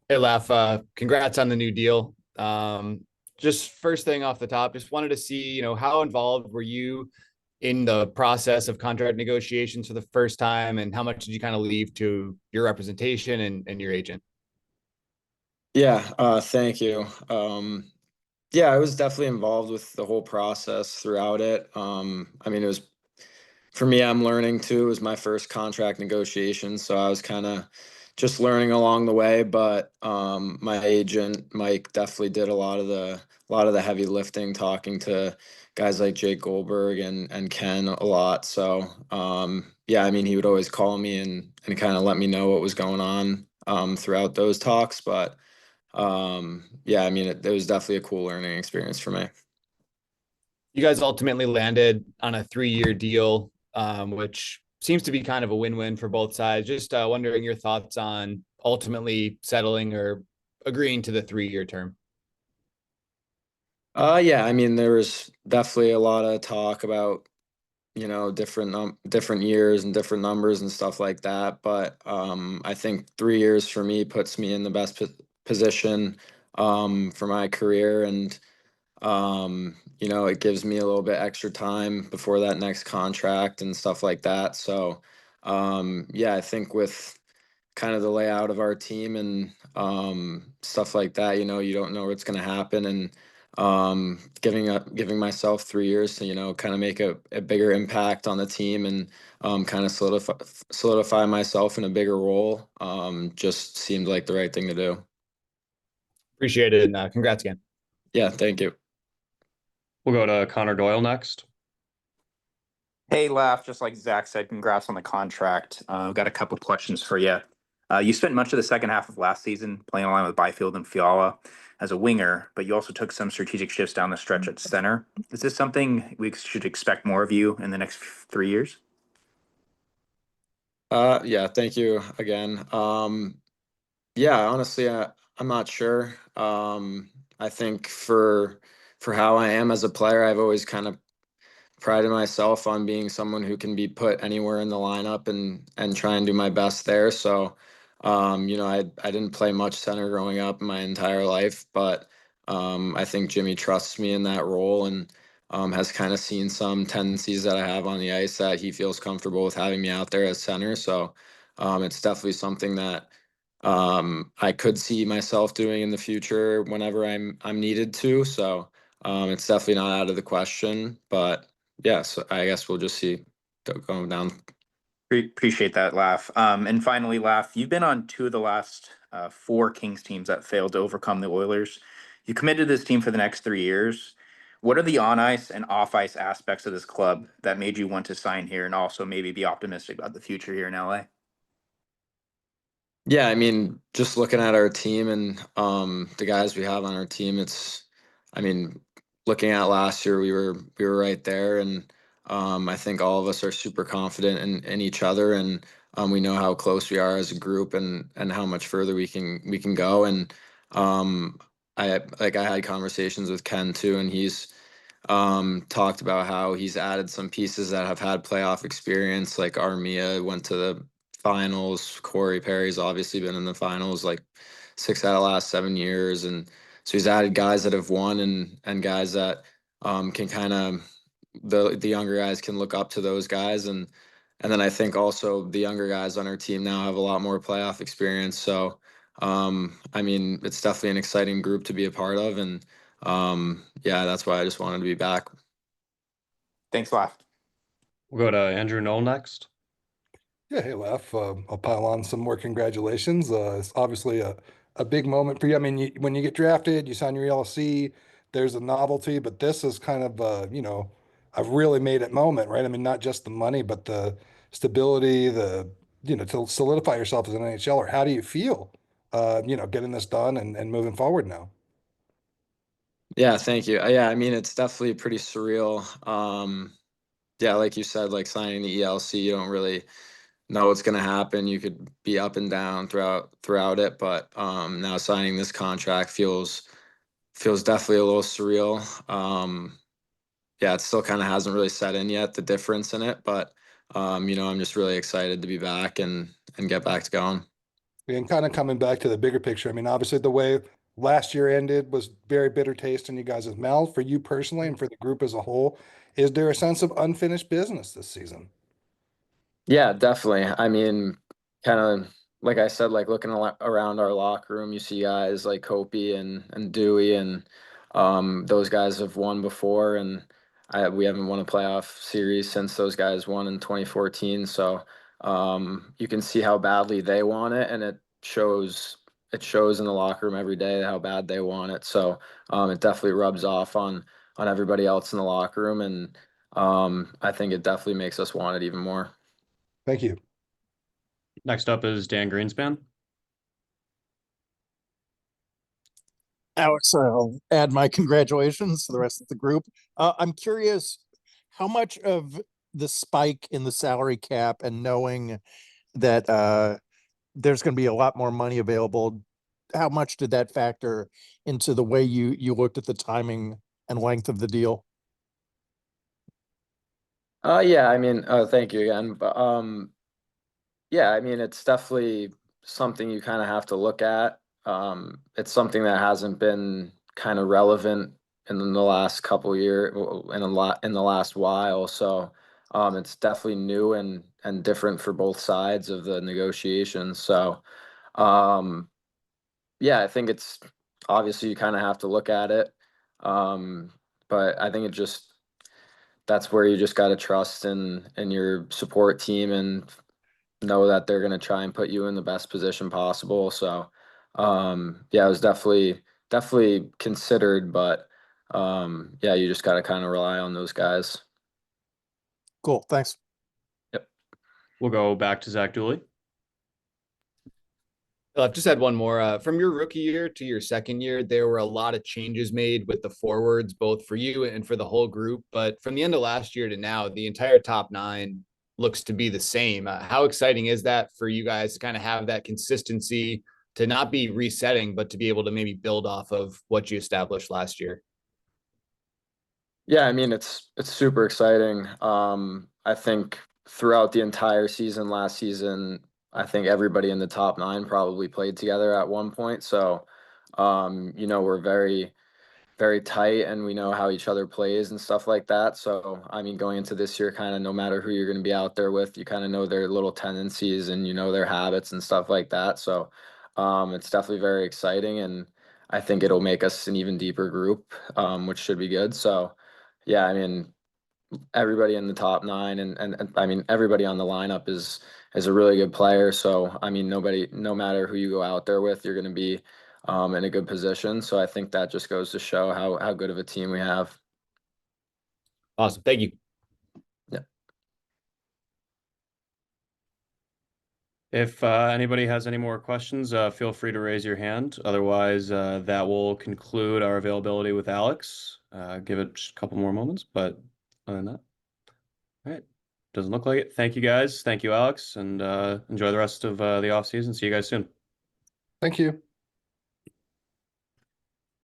Hey, Laf, congrats on the new deal. Just first thing off the top, just wanted to see, how involved were you in the process of contract negotiations for the first time, and how much did you kind of leave to your representation and your agent? Yeah, thank you. Yeah, I was definitely involved with the whole process throughout it. I mean, it was for me, I'm learning too. It was my first contract negotiation, so I was kind of just learning along the way. But my agent, Mike, definitely did a lot of the heavy lifting, talking to guys like Jake Goldberg and Ken a lot. So yeah, I mean, he would always call me and kind of let me know what was going on throughout those talks. But yeah, I mean, it was definitely a cool learning experience for me. You guys ultimately landed on a 3-year deal, which seems to be kind of a win-win for both sides. Just wondering your thoughts on ultimately settling or agreeing to the 3-year term. Yeah, I mean, there was definitely a lot of talk about, different years and different numbers and stuff like that. But I think 3 years for me puts me in the best position for my career, and it gives me a little bit extra time before that next contract and stuff like that. So yeah, I think with kind of the layout of our team and stuff like that. You don't know what's going to happen, and giving myself 3 years to kind of make a bigger impact on the team and kind of solidify myself in a bigger role. Just seemed like the right thing to do. Appreciate it, and congrats again. Yeah, thank you. We'll go to Connor Doyle next. Hey, Laugh, just like Zach said, congrats on the contract. I've got a couple questions for you. You spent much of the second half of last season playing along with Byfield and Fiala as a winger, but you also took some strategic shifts down the stretch at center. Is this something we should expect more of you in the next 3 years? Yeah, thank you again. Yeah, honestly, I'm not sure. I think for how I am as a player, I've always kind of prided myself on being someone who can be put anywhere in the lineup and try and do my best there. So, I didn't play much center growing up my entire life, but I think Jimmy trusts me in that role and has kind of seen some tendencies that I have on the ice that he feels comfortable with having me out there as center. So, it's definitely something that I could see myself doing in the future whenever I'm needed to. So, it's definitely not out of the question, but yeah, so I guess we'll just see going down. Appreciate that, Laugh. And finally, Laugh, you've been on two of the last four Kings teams that failed to overcome the Oilers. You committed to this team for the next 3 years. What are the on ice and off ice aspects of this club that made you want to sign here and also maybe be optimistic about the future here in LA? Yeah, I mean, just looking at our team and the guys we have on our team, I mean, looking at last year, we were right there, and I think all of us are super confident in each other, and we know how close we are as a group, and how much further we can go, and I had conversations with Ken too, and he's talked about how he's added some pieces that have had playoff experience, like Armia went to the finals. Corey Perry's obviously been in the finals like 6 out of the last 7 years, and so he's added guys that have won and guys that can kind of the younger guys can look up to those guys, and then I think also the younger guys on our team now have a lot more playoff experience. So I mean, it's definitely an exciting group to be a part of, and yeah, that's why I just wanted to be back. Thanks, Laugh. We'll go to Andrew Knoll next. Yeah, hey, Lef. I'll pile on some more congratulations. It's obviously a big moment for you. I mean, when you get drafted, you sign your LC, there's a novelty, but this is kind of, a really made it moment, right? I mean, not just the money, but the stability, to solidify yourself as an NHLer. How do you feel, getting this done and moving forward now? Yeah, thank you. Yeah, I mean, it's definitely pretty surreal. Yeah, like you said, like signing the ELC, you don't really know what's going to happen. You could be up and down throughout it, but now signing this contract feels definitely a little surreal. Yeah, it still kind of hasn't really set in yet, the difference in it, but I'm just really excited to be back and get back to going. And kind of coming back to the bigger picture, I mean, obviously the way last year ended was very bitter taste in you guys' mouth. For you personally and for the group as a whole, is there a sense of unfinished business this season? Yeah, definitely. I mean, kind of like I said, like looking around our locker room, you see guys like Kopi and Dewey, and those guys have won before, and we haven't won a playoff series since those guys won in 2014. So you can see how badly they want it, and it shows. It shows in the locker room every day how bad they want it. So it definitely rubs off on everybody else in the locker room, and I think it definitely makes us want it even more. Thank you. Next up is Dan Greenspan. Alex, I'll add my congratulations to the rest of the group. I'm curious, how much of the spike in the salary cap and knowing that there's going to be a lot more money available, how much did that factor into the way you looked at the timing and length of the deal? Yeah, I mean, thank you again. But yeah, I mean, it's definitely something you kind of have to look at. It's something that hasn't been kind of relevant in the last couple year, in a lot in the last while. So, it's definitely new and different for both sides of the negotiations. So, um, yeah, I think it's obviously you kind of have to look at it. Um, but I think it just that's where you just got to trust in your support team and know that they're going to try and put you in the best position possible. So, yeah, it was definitely considered, but yeah, you just got to kind of rely on those guys. Cool, thanks. Yep. We'll go back to Zach Dooley. I've just had one more. From your rookie year to your second year, there were a lot of changes made with the forwards, both for you and for the whole group. But from the end of last year to now, the entire top nine looks to be the same. How exciting is that for you guys to kind of have that consistency, to not be resetting, but to be able to maybe build off of what you established last year? Yeah, I mean it's super exciting. I think throughout the entire season last season, I think everybody in the top nine probably played together at one point. So, we're very tight and we know how each other plays and stuff like that. So, I mean, going into this year, kind of no matter who you're going to be out there with, you kind of know their little tendencies and you know their habits and stuff like that. So, it's definitely very exciting, and I think it'll make us an even deeper group, which should be good. So, yeah, I mean, everybody in the top nine and I mean everybody on the lineup is a really good player. So I mean no matter who you go out there with, you're going to be in a good position. So I think that just goes to show how good of a team we have. Awesome. Thank you. Yeah. If anybody has any more questions, feel free to raise your hand. Otherwise, that will conclude our availability with Alex. Give it just a couple more moments, but other than that, all right. Doesn't look like it. Thank you guys. Thank you, Alex, and enjoy the rest of the off season. See you guys soon. Thank you.